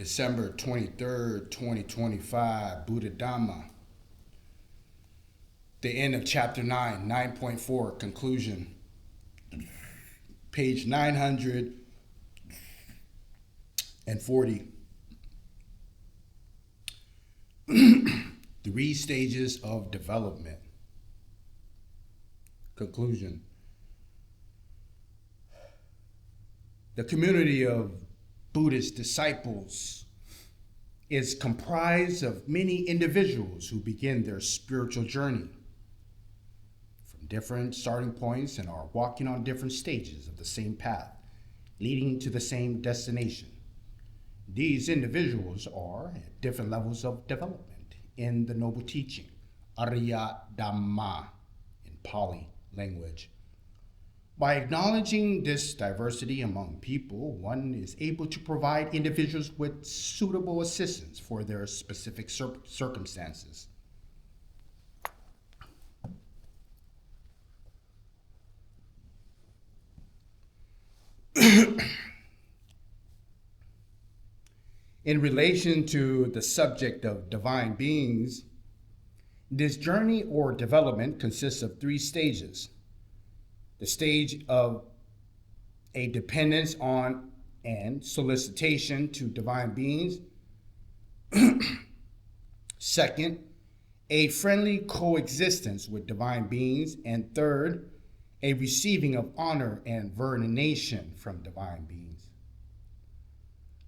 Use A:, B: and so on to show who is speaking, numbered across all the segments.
A: December 23rd, 2025, Buddha Dhamma. The end of chapter 9, 9.4, conclusion. Page 940. Three stages of development. Conclusion. The community of Buddhist disciples is comprised of many individuals who begin their spiritual journey from different starting points and are walking on different stages of the same path, leading to the same destination. These individuals are at different levels of development in the noble teaching, Arya Dhamma in Pali language. By acknowledging this diversity among people, one is able to provide individuals with suitable assistance for their specific circumstances. In relation to the subject of divine beings, this journey or development consists of three stages. The stage of a dependence on and solicitation to divine beings. Second, a friendly coexistence with divine beings. And third, a receiving of honor and veneration from divine beings.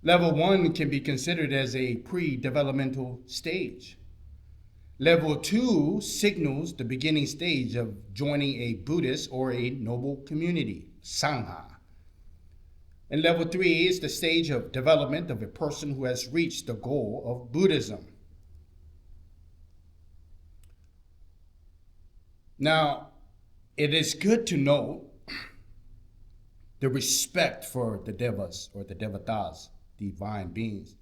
A: Level 1 can be considered as a pre-developmental stage. Level 2 signals the beginning stage of joining a Buddhist or a noble community, Sangha. And level 3 is the stage of development of a person who has reached the goal of Buddhism. Now, it is good to note the respect for the devas or the devatas, divine beings.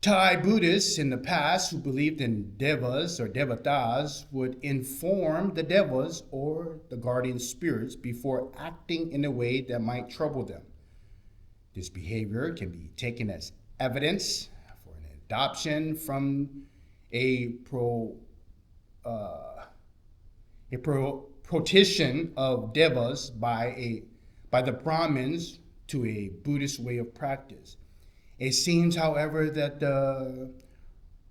A: Thai Buddhists in the past who believed in devas or devatas would inform the devas or the guardian spirits before acting in a way that might trouble them. This behavior can be taken as evidence for an adoption from a prohibition of devas by the Brahmins to a Buddhist way of practice. It seems, however, that the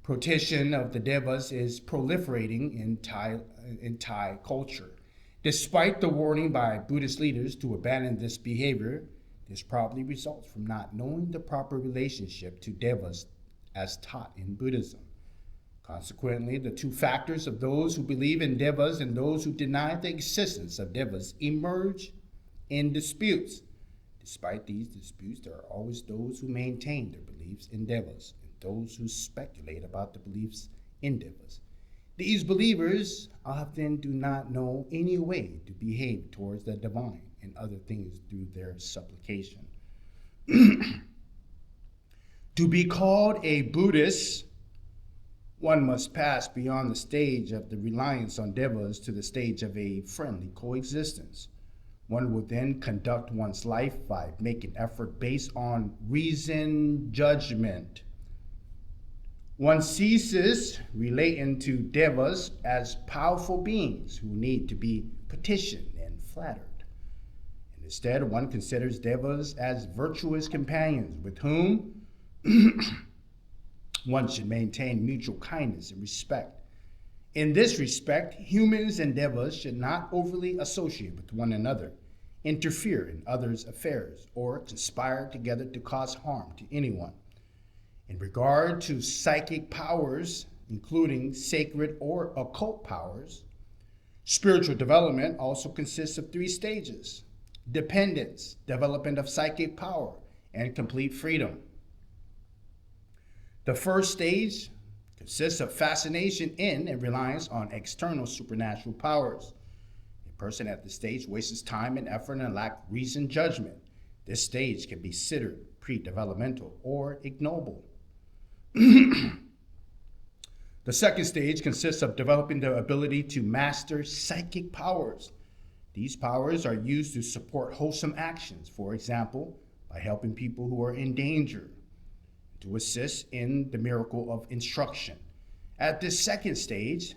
A: protection of the devas is proliferating in Thai culture. Despite the warning by Buddhist leaders to abandon this behavior, this probably results from not knowing the proper relationship to devas as taught in Buddhism. Consequently, the two factors of those who believe in devas and those who deny the existence of devas emerge in disputes. Despite these disputes, there are always those who maintain their beliefs in devas and those who speculate about the beliefs in devas. These believers often do not know any way to behave towards the divine and other things through their supplication. To be called a Buddhist, one must pass beyond the stage of the reliance on devas to the stage of a friendly coexistence. One will then conduct one's life by making effort based on reason, judgment. One ceases relating to devas as powerful beings who need to be petitioned and flattered. And instead, one considers devas as virtuous companions with whom one should maintain mutual kindness and respect. In this respect, humans and devas should not overly associate with one another, interfere in others' affairs, or conspire together to cause harm to anyone. In regard to psychic powers, including sacred or occult powers, spiritual development also consists of three stages: dependence, development of psychic power, and complete freedom. The first stage consists of fascination in and reliance on external supernatural powers. A person at this stage wastes time and effort and lacks reasoned judgment. This stage can be considered pre-developmental or ignoble. The second stage consists of developing the ability to master psychic powers. These powers are used to support wholesome actions, for example, by helping people who are in danger. to assist in the miracle of instruction. At this second stage,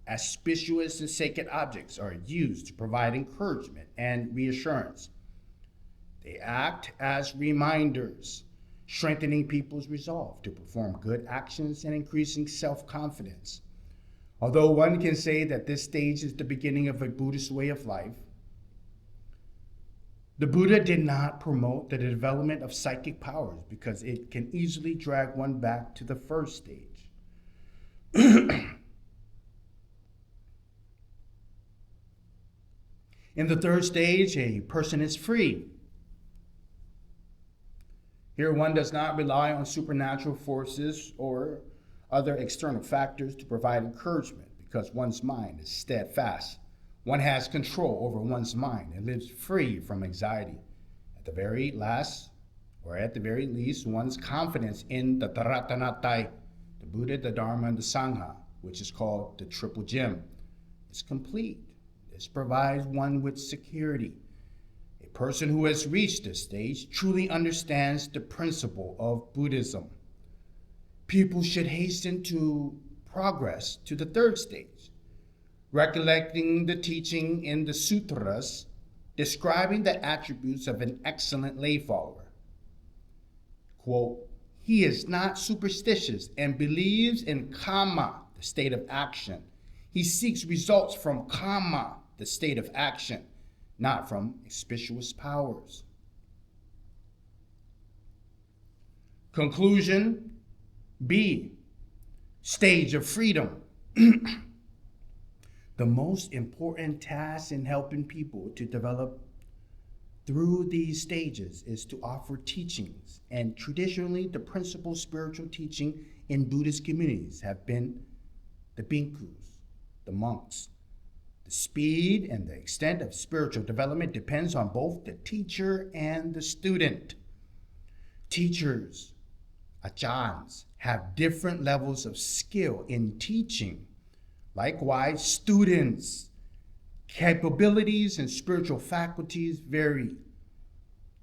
A: auspicious and sacred objects are used to provide encouragement and reassurance. They act as reminders, strengthening people's resolve to perform good actions and increasing self-confidence. Although one can say that this stage is the beginning of a Buddhist way of life, the Buddha did not promote the development of psychic powers because it can easily drag one back to the first stage. In the third stage, a person is free. Here, one does not rely on supernatural forces or other external factors to provide encouragement because one's mind is steadfast. One has control over one's mind and lives free from anxiety. At the very least, one's confidence in the Taratanatai, the Buddha, the Dharma, and the Sangha, which is called the Triple Gem, is complete. This provides one with security. A person who has reached this stage truly understands the principle of Buddhism. People should hasten to progress to the third stage, recollecting the teaching in the sutras describing the attributes of an excellent lay follower. Quote, he is not superstitious and believes in karma, the state of action. He seeks results from karma, the state of action, not from auspicious powers. Conclusion B, stage of freedom. The most important task in helping people to develop through these stages is to offer teachings, and traditionally the principal spiritual teaching in Buddhist communities have been the bhikkhus, the monks. The speed and the extent of spiritual development depends on both the teacher and the student. Teachers, acharyas, have different levels of skill in teaching. Likewise, students' capabilities and spiritual faculties vary.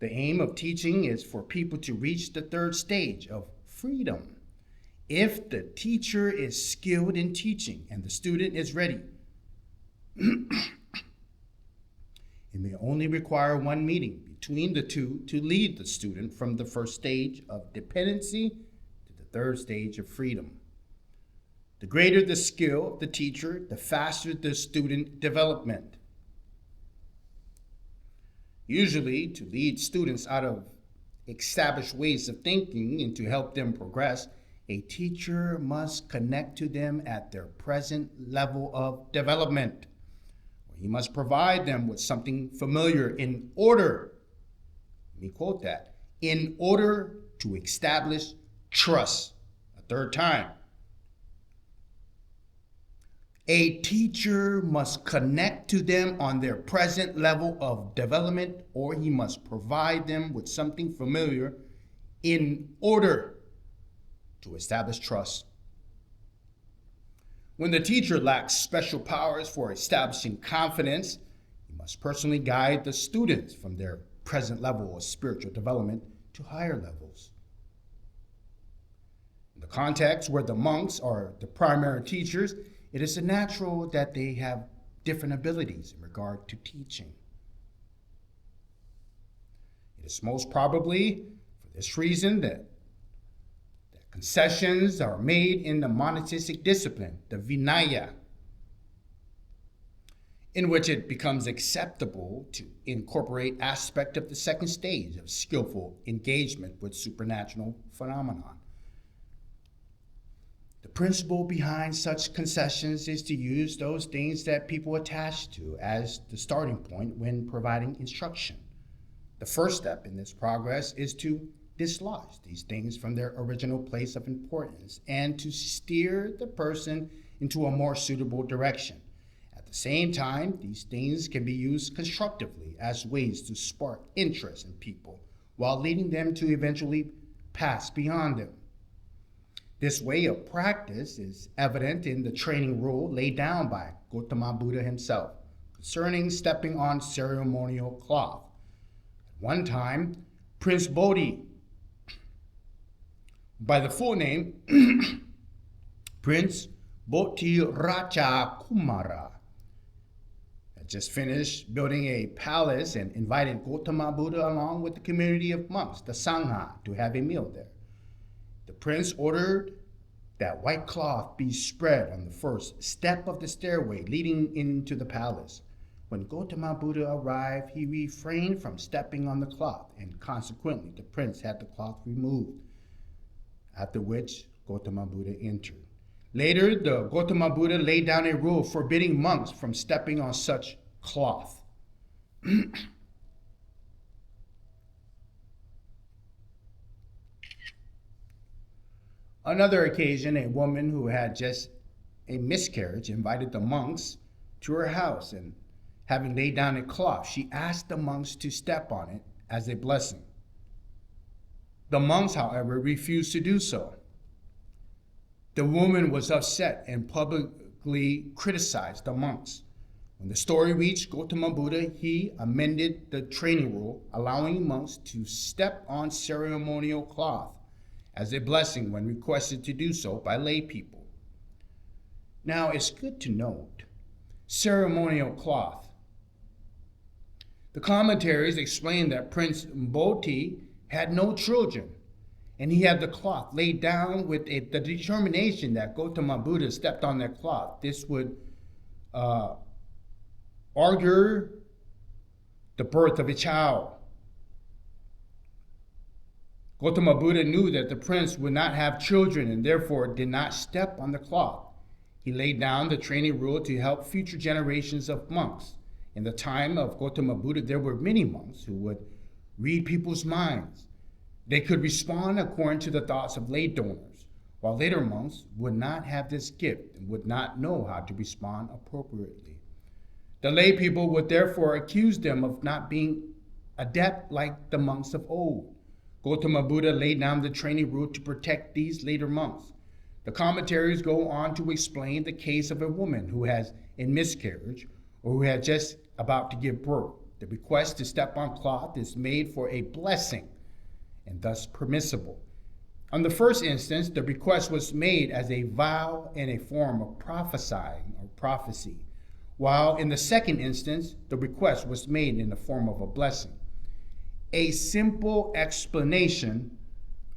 A: The aim of teaching is for people to reach the third stage of freedom. If the teacher is skilled in teaching and the student is ready, it may only require one meeting between the two to lead the student from the first stage of dependency to the third stage of freedom. The greater the skill of the teacher, the faster the student development. Usually, to lead students out of established ways of thinking and to help them progress, a teacher must connect to them at their present level of development. He must provide them with something familiar in order, let me quote that, in order to establish trust. A third time. A teacher must connect to them on their present level of development, or he must provide them with something familiar in order to establish trust. When the teacher lacks special powers for establishing confidence, he must personally guide the students from their present level of spiritual development to higher levels. In the context where the monks are the primary teachers, it is natural that they have different abilities in regard to teaching. It is most probably for this reason that concessions are made in the monastic discipline, the Vinaya, in which it becomes acceptable to incorporate aspect of the second stage of skillful engagement with supernatural phenomenon. The principle behind such concessions is to use those things that people attach to as the starting point when providing instruction. The first step in this progress is to dislodge these things from their original place of importance and to steer the person into a more suitable direction. At the same time, these things can be used constructively as ways to spark interest in people while leading them to eventually pass beyond them. This way of practice is evident in the training rule laid down by Gautama Buddha himself concerning stepping on ceremonial cloth. At one time, Prince Bodhi by the full name Prince Boti Raja Kumara, had just finished building a palace and invited Gautama Buddha along with the community of monks, the Sangha, to have a meal there. The prince ordered that white cloth be spread on the first step of the stairway leading into the palace. When Gautama Buddha arrived, he refrained from stepping on the cloth, and consequently the prince had the cloth removed, after which Gautama Buddha entered. Later, the Gautama Buddha laid down a rule forbidding monks from stepping on such cloth. Another occasion, a woman who had just a miscarriage invited the monks to her house, and having laid down a cloth, she asked the monks to step on it as a blessing. The monks, however, refused to do so. The woman was upset and publicly criticized the monks. When the story reached Gautama Buddha, he amended the training rule, allowing monks to step on ceremonial cloth as a blessing when requested to do so by lay people. Now, it's good to note, ceremonial cloth. The commentaries explain that Prince Boti had no children, and he had the cloth laid down with the determination that Gautama Buddha stepped on that cloth. This would augur the birth of a child. Gautama Buddha knew that the prince would not have children and therefore did not step on the cloth. He laid down the training rule to help future generations of monks. In the time of Gautama Buddha, there were many monks who would read people's minds. They could respond according to the thoughts of lay donors, while later monks would not have this gift and would not know how to respond appropriately. The lay people would therefore accuse them of not being adept like the monks of old. Gautama Buddha laid down the training rule to protect these later monks. The commentaries go on to explain the case of a woman who has a miscarriage or who had just about to give birth. The request to step on cloth is made for a blessing and thus permissible. On the first instance, the request was made as a vow and a form of prophesying or prophecy, while in the second instance, the request was made in the form of a blessing. A simple explanation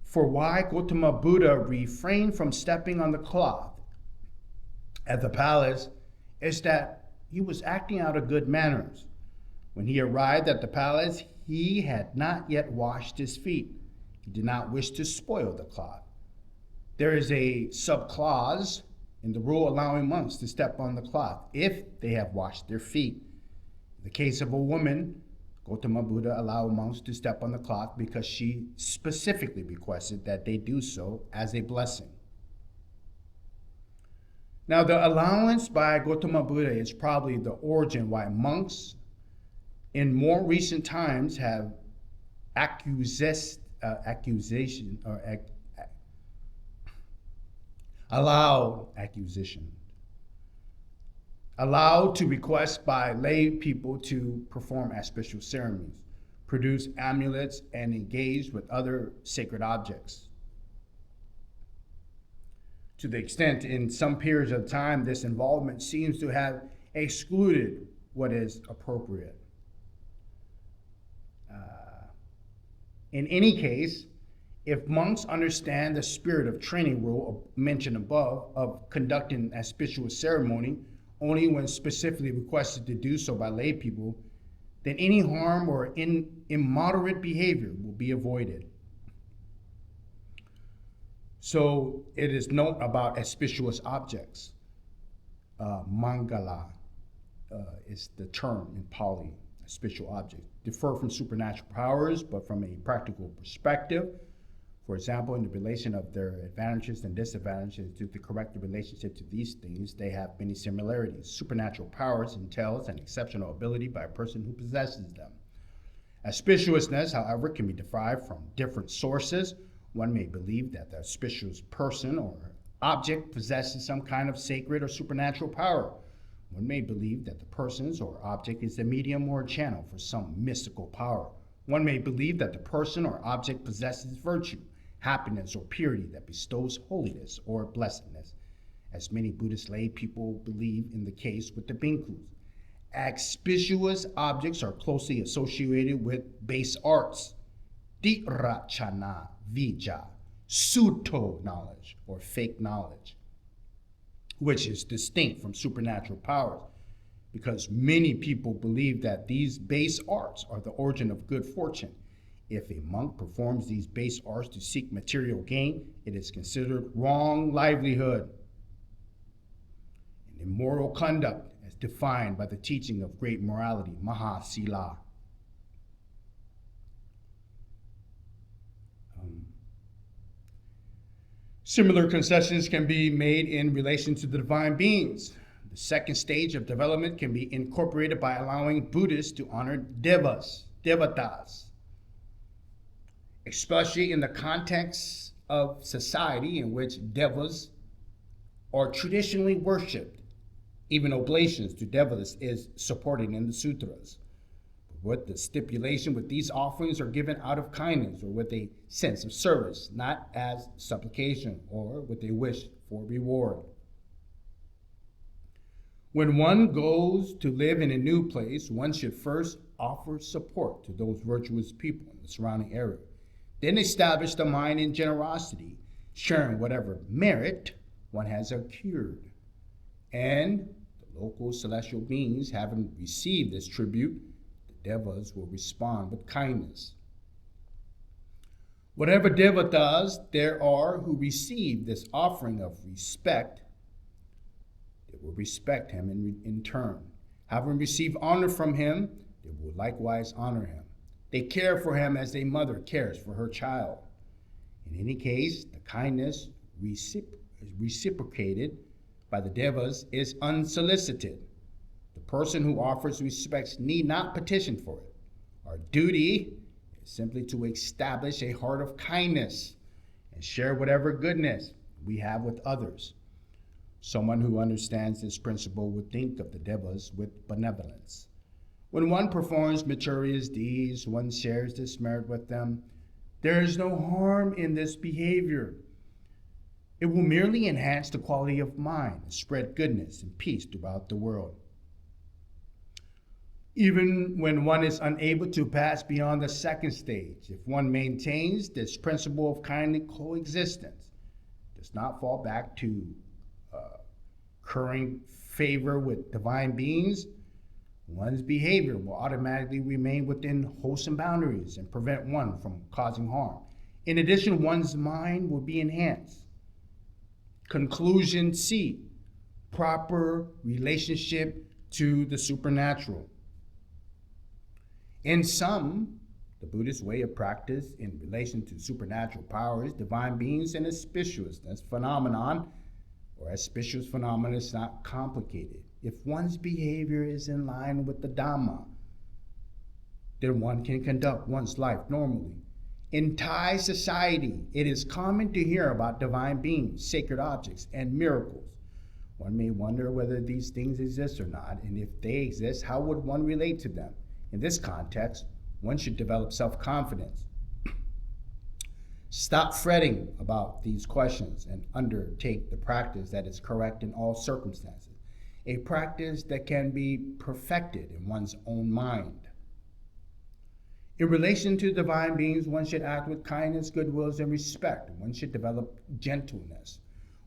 A: for why Gautama Buddha refrained from stepping on the cloth at the palace is that he was acting out of good manners. When he arrived at the palace, he had not yet washed his feet. He did not wish to spoil the cloth. There is a subclause in the rule allowing monks to step on the cloth if they have washed their feet. In the case of a woman, Gautama Buddha allowed monks to step on the cloth because she specifically requested that they do so as a blessing. Now, the allowance by Gautama Buddha is probably the origin why monks in more recent times have allowed to request by lay people to perform auspicious ceremonies, produce amulets, and engage with other sacred objects. To the extent in some periods of time this involvement seems to have excluded what is appropriate. In any case, if monks understand the spirit of training rule mentioned above of conducting auspicious ceremony only when specifically requested to do so by lay people, then any harm or immoderate behavior will be avoided. So it is note about auspicious objects. Mangala is the term in Pali, auspicious objects. Differ from supernatural powers, but from a practical perspective. For example, in the relation of their advantages and disadvantages to the correct relationship to these things, they have many similarities. Supernatural powers entails an exceptional ability by a person who possesses them. Auspiciousness, however, can be derived from different sources. One may believe that the auspicious person or object possesses some kind of sacred or supernatural power. One may believe that the person or object is a medium or a channel for some mystical power. One may believe that the person or object possesses virtue, happiness or purity that bestows holiness or blessedness, as many Buddhist lay people believe in the case with the bhikkhus. Auspicious objects are closely associated with base arts, Dirachana Vija, Suto knowledge or fake knowledge, which is distinct from supernatural powers, because many people believe that these base arts are the origin of good fortune. If a monk performs these base arts to seek material gain, it is considered wrong livelihood and immoral conduct as defined by the teaching of great morality, Mahasila. Similar concessions can be made in relation to the divine beings. The second stage of development can be incorporated by allowing Buddhists to honor devatas, especially in the context of society in which devas are traditionally worshipped. Even oblations to devas is supported in the sutras. With the stipulation with these offerings are given out of kindness or with a sense of service, not as supplication or with a wish for reward. When one goes to live in a new place, one should first offer support to those virtuous people in the surrounding area. Then establish the mind in generosity, sharing whatever merit one has accrued. And the local celestial beings, having received this tribute, the devas will respond with kindness. Whatever devatas there are who receive this offering of respect, they will respect him in turn. Having received honor from him, they will likewise honor him. They care for him as a mother cares for her child. In any case, the kindness reciprocated by the devas is unsolicited. The person who offers respects need not petition for it. Our duty is simply to establish a heart of kindness and share whatever goodness we have with others. Someone who understands this principle would think of the devas with benevolence. When one performs meritorious deeds, one shares this merit with them. There is no harm in this behavior. It will merely enhance the quality of mind and spread goodness and peace throughout the world. Even when one is unable to pass beyond the second stage, if one maintains this principle of kindly coexistence, does not fall back to currying favor with divine beings, one's behavior will automatically remain within wholesome boundaries and prevent one from causing harm. In addition, one's mind will be enhanced. Conclusion C, proper relationship to the supernatural. In sum, the Buddhist way of practice in relation to supernatural powers, divine beings, and auspiciousness phenomenon, or auspicious phenomena, is not complicated. If one's behavior is in line with the Dhamma, then one can conduct one's life normally. In Thai society, it is common to hear about divine beings, sacred objects, and miracles. One may wonder whether these things exist or not, and if they exist, how would one relate to them? In this context, one should develop self-confidence. Stop fretting about these questions and undertake the practice that is correct in all circumstances, a practice that can be perfected in one's own mind. In relation to divine beings, one should act with kindness, goodwill, and respect. One should develop gentleness,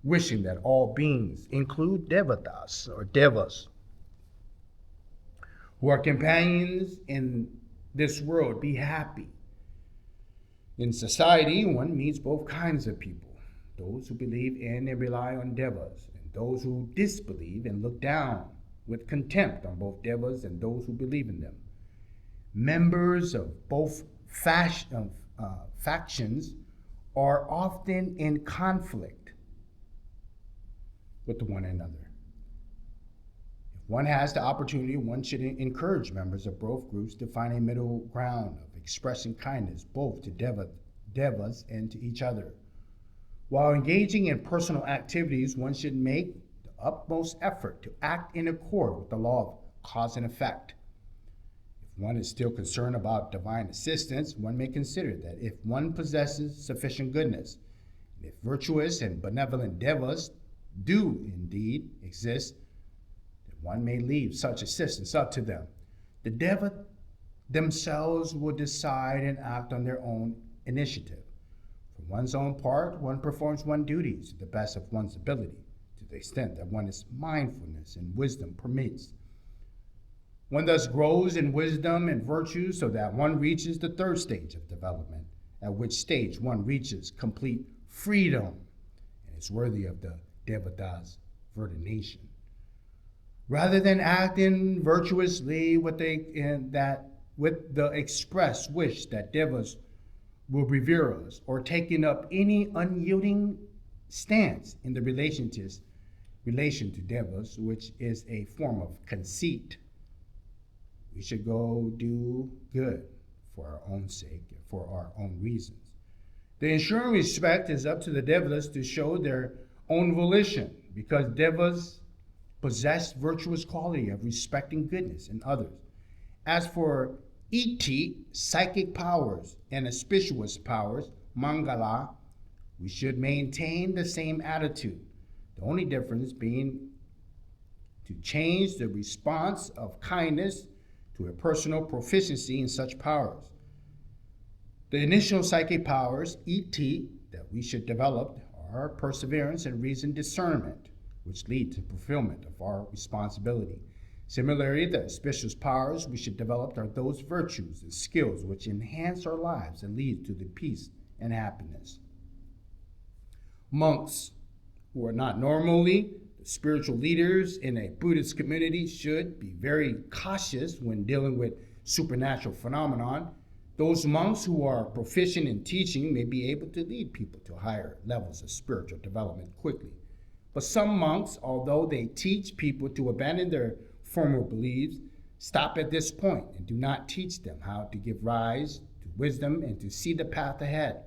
A: wishing that all beings, include devatas or devas, who are companions in this world, be happy. In society, one meets both kinds of people, those who believe in and rely on devas, and those who disbelieve and look down with contempt on both devas and those who believe in them. Members of both factions are often in conflict with one another. If one has the opportunity, one should encourage members of both groups to find a middle ground of expressing kindness both to devas and to each other. While engaging in personal activities, one should make the utmost effort to act in accord with the law of cause and effect. If one is still concerned about divine assistance, one may consider that if one possesses sufficient goodness, and if virtuous and benevolent devas do indeed exist, then one may leave such assistance up to them. The deva themselves will decide and act on their own initiative. For one's own part, one performs one's duties to the best of one's ability, to the extent that one's mindfulness and wisdom permits. One thus grows in wisdom and virtue so that one reaches the third stage of development, at which stage one reaches complete freedom and is worthy of the Devada's verdination. Rather than acting virtuously with the express wish that devas will revere us, or taking up any unyielding stance in the relation to devas, which is a form of conceit, we should go do good for our own sake, for our own reasons. The ensuring respect is up to the devas to show their own volition, because devas possess virtuous quality of respecting goodness in others. As for iti, psychic powers, and auspicious powers, mangala, we should maintain the same attitude, the only difference being to change the response of kindness to a personal proficiency in such powers. The initial psychic powers, iti, that we should develop are perseverance and reasoned discernment, which lead to fulfillment of our responsibility. Similarly, the auspicious powers we should develop are those virtues and skills which enhance our lives and lead to the peace and happiness. Monks, who are not normally the spiritual leaders in a Buddhist community, should be very cautious when dealing with supernatural phenomenon. Those monks who are proficient in teaching may be able to lead people to higher levels of spiritual development quickly. But some monks, although they teach people to abandon their former beliefs, stop at this point and do not teach them how to give rise to wisdom and to see the path ahead.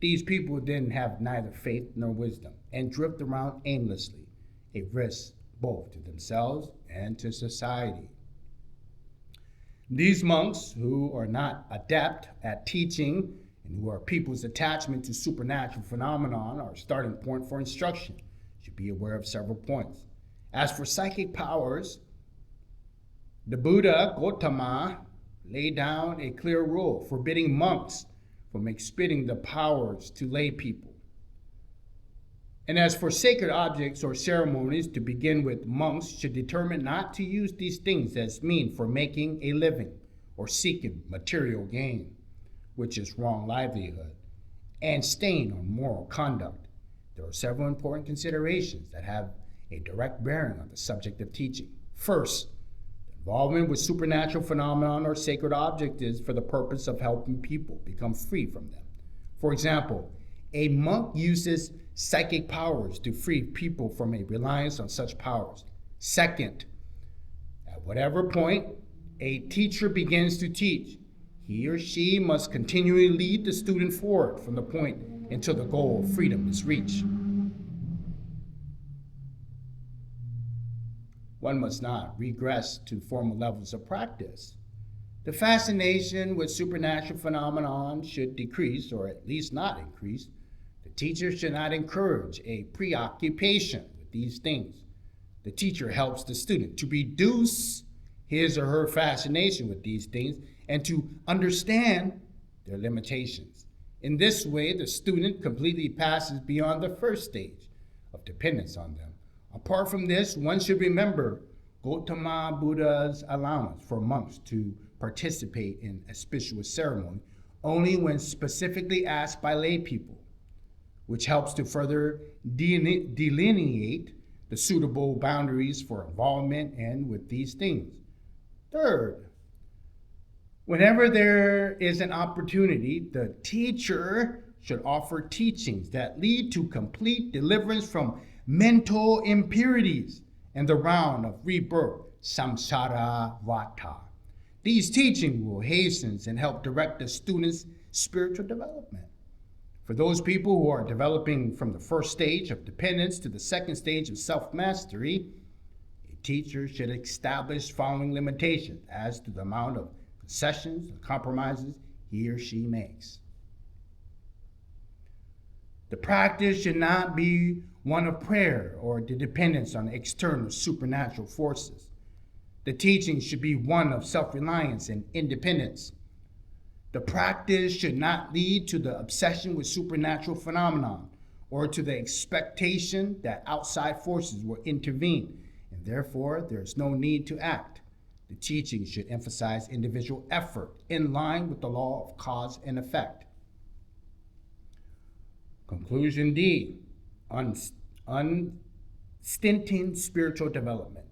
A: These people then have neither faith nor wisdom and drift around aimlessly, a risk both to themselves and to society. These monks, who are not adept at teaching and who are people's attachment to supernatural phenomenon, are a starting point for instruction, should be aware of several points. As for psychic powers, the Buddha Gautama laid down a clear rule forbidding monks from exhibiting the powers to lay people. And as for sacred objects or ceremonies, to begin with, monks should determine not to use these things as means for making a living or seeking material gain, which is wrong livelihood, and stain on moral conduct. There are several important considerations that have a direct bearing on the subject of teaching. First, involvement with supernatural phenomenon or sacred object is for the purpose of helping people become free from them. For example, a monk uses psychic powers to free people from a reliance on such powers. Second, at whatever point a teacher begins to teach, he or she must continually lead the student forward from the point until the goal of freedom is reached. One must not regress to formal levels of practice. The fascination with supernatural phenomenon should decrease, or at least not increase. The teacher should not encourage a preoccupation with these things. The teacher helps the student to reduce his or her fascination with these things and to understand their limitations. In this way, the student completely passes beyond the first stage of dependence on them. Apart from this, one should remember Gautama Buddha's allowance for monks to participate in auspicious ceremony only when specifically asked by lay people, which helps to further delineate the suitable boundaries for involvement and with these things. Third, whenever there is an opportunity, the teacher should offer teachings that lead to complete deliverance from mental impurities and the round of rebirth, samsara vata. These teachings will hasten and help direct the student's spiritual development. For those people who are developing from the first stage of dependence to the second stage of self-mastery, a teacher should establish following limitations as to the amount of concessions, and compromises he or she makes. The practice should not be one of prayer or the dependence on external supernatural forces. The teaching should be one of self-reliance and independence. The practice should not lead to the obsession with supernatural phenomenon or to the expectation that outside forces will intervene, and therefore there is no need to act. The teaching should emphasize individual effort in line with the law of cause and effect. Conclusion D, unstinting spiritual development.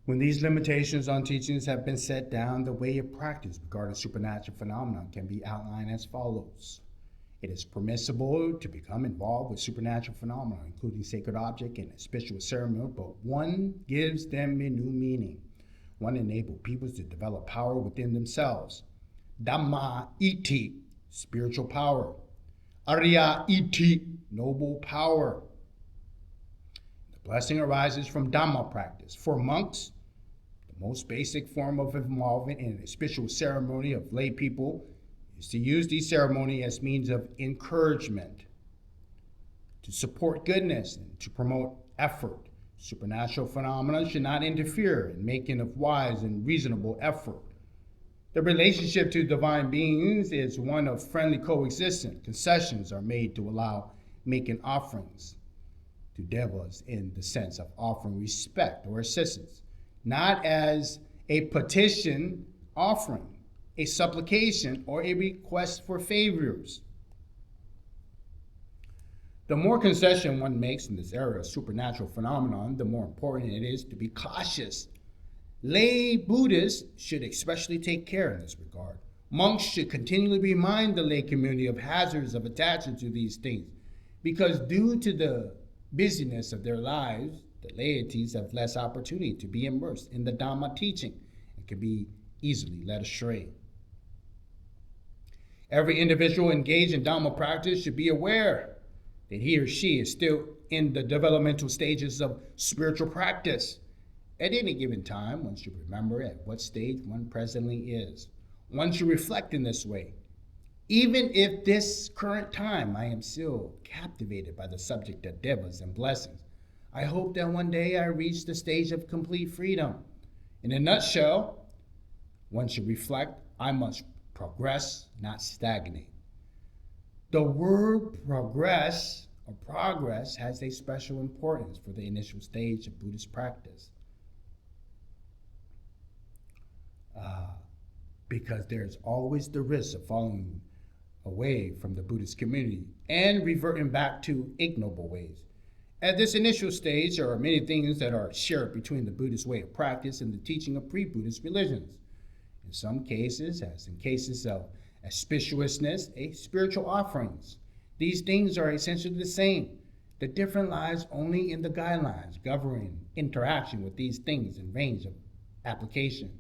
A: When these limitations on teachings have been set down, the way of practice regarding supernatural phenomena can be outlined as follows. It is permissible to become involved with supernatural phenomena, including sacred object and spiritual ceremony, but one gives them a new meaning. One enables people to develop power within themselves. Dhamma iti, spiritual power. Arya iti, noble power. The blessing arises from Dhamma practice. For monks, the most basic form of involvement in a spiritual ceremony of lay people is to use these ceremonies as means of encouragement, to support goodness, and to promote effort. Supernatural phenomena should not interfere in making of wise and reasonable effort. The relationship to divine beings is one of friendly coexistence. Concessions are made to allow making offerings to devas in the sense of offering respect or assistance, not as a petition offering, a supplication, or a request for favors. The more concession one makes in this area of supernatural phenomenon, the more important it is to be cautious. Lay Buddhists should especially take care in this regard. Monks should continually remind the lay community of hazards of attaching to these things, because due to the busyness of their lives, the laities have less opportunity to be immersed in the Dhamma teaching and can be easily led astray. Every individual engaged in Dhamma practice should be aware that he or she is still in the developmental stages of spiritual practice. At any given time, one should remember at what stage one presently is. One should reflect in this way. Even if this current time I am still captivated by the subject of devas and blessings, I hope that one day I reach the stage of complete freedom. In a nutshell, one should reflect, I must progress, not stagnate. The word progress or progress has a special importance for the initial stage of Buddhist practice. Because there's always the risk of falling away from the Buddhist community and reverting back to ignoble ways. At this initial stage, there are many things that are shared between the Buddhist way of practice and the teaching of pre-Buddhist religions. In some cases, as in cases of auspiciousness, spiritual offerings, these things are essentially the same. The difference lies only in the guidelines governing interaction with these things and range of application.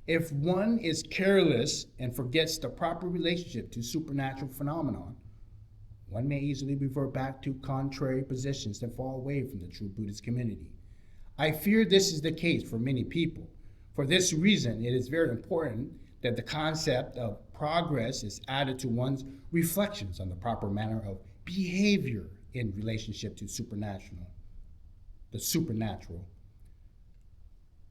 A: If one is careless and forgets the proper relationship to supernatural phenomenon, one may easily revert back to contrary positions and fall away from the true Buddhist community. I fear this is the case for many people. For this reason, it is very important that the concept of progress is added to one's reflections on the proper manner of behavior in relationship to the supernatural.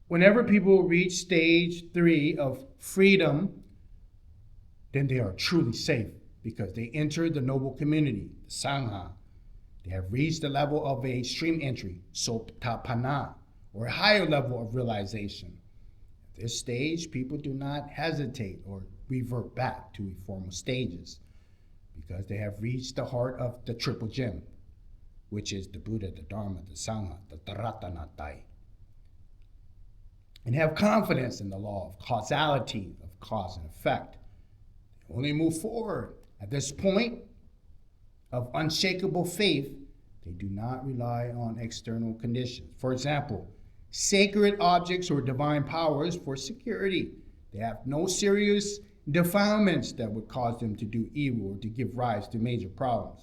A: Whenever people reach stage 3 of freedom, then they are truly safe because they enter the noble community, the Sangha. They have reached the level of a stream entry, Sotapanna, or a higher level of realization. At this stage, people do not hesitate or revert back to former stages because they have reached the heart of the triple gem, which is the Buddha, the Dharma, the Sangha, the Taratanatai, and have confidence in the law of causality, of cause and effect. They only move forward. At this point of unshakable faith, they do not rely on external conditions. For example, sacred objects or divine powers for security. They have no serious defilements that would cause them to do evil or to give rise to major problems.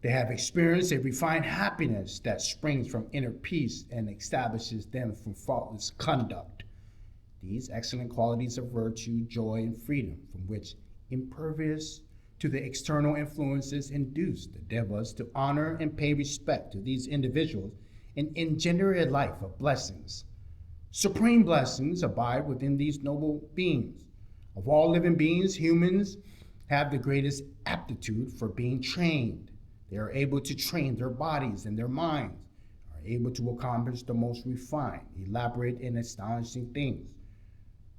A: They have experienced a refined happiness that springs from inner peace and establishes them from faultless conduct. These excellent qualities of virtue, joy, and freedom, from which, impervious to the external influences, induce the devas to honor and pay respect to these individuals and engender a life of blessings. Supreme blessings abide within these noble beings. Of all living beings, humans have the greatest aptitude for being trained. They are able to train their bodies and their minds, are able to accomplish the most refined, elaborate, and astonishing things.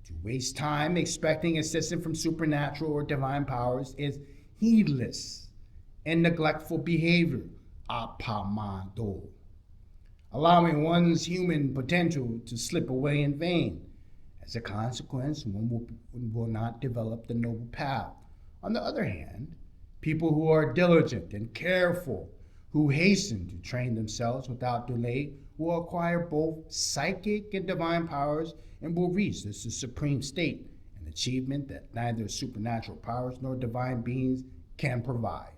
A: To waste time expecting assistance from supernatural or divine powers is heedless and neglectful behavior, apamado, allowing one's human potential to slip away in vain. As a consequence, one will not develop the noble path. On the other hand, people who are diligent and careful, who hasten to train themselves without delay, will acquire both psychic and divine powers and will reach this supreme state, an achievement that neither supernatural powers nor divine beings can provide.